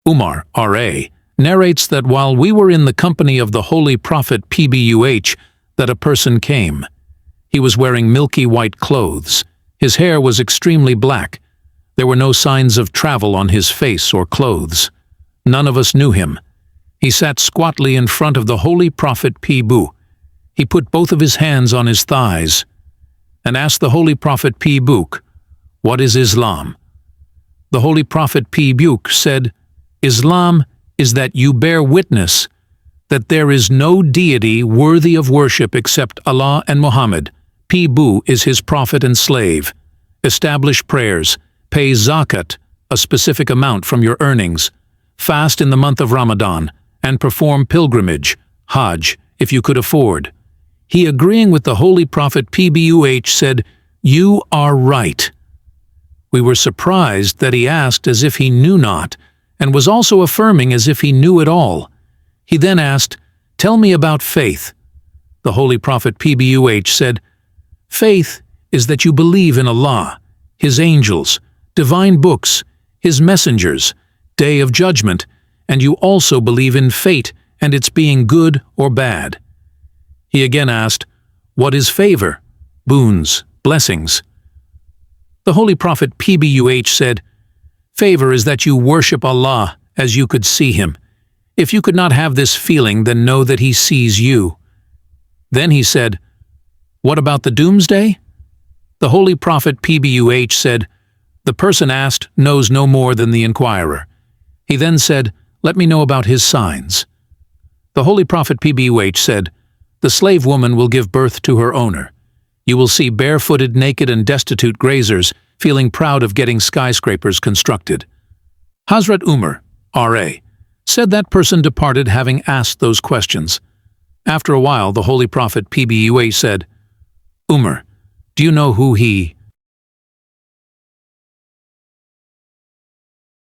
Umar, R.A., narrates that while we were in the company of the Holy Prophet PBUH, that a person came. He was wearing milky white clothes. His hair was extremely black. There were no signs of travel on his face or clothes. None of us knew him. He sat squatly in front of the Holy Prophet PBU. He put both of his hands on his thighs and asked the Holy Prophet PBU, "What is Islam?" The Holy Prophet PBU said, "Islam is that you bear witness that there is no deity worthy of worship except Allah and Muhammad. PBU is his prophet and slave. Establish prayers, pay zakat, a specific amount from your earnings, fast in the month of Ramadan, and perform pilgrimage, Hajj, if you could afford." He, agreeing with the Holy Prophet PBUH, said, "You are right." We were surprised that he asked as if he knew not, and was also affirming as if he knew it all. He then asked, "Tell me about faith." The Holy Prophet PBUH said, "Faith is that you believe in Allah, His angels, divine books, His messengers, Day of Judgment, and you also believe in fate and its being good or bad." He again asked, "What is favor, boons, blessings?" The Holy Prophet PBUH said, "Favor is that you worship Allah as you could see Him. If you could not have this feeling, then know that He sees you." Then he said, "What about the doomsday?" The Holy Prophet PBUH said, "The person asked knows no more than the inquirer." He then said, "Let me know about his signs." The Holy Prophet PBUH said, "The slave woman will give birth to her owner. You will see barefooted, naked, and destitute grazers feeling proud of getting skyscrapers constructed." Hazrat Umar, R.A., said that person departed having asked those questions. After a while, the Holy Prophet PBUH said, "Umar, do you know who he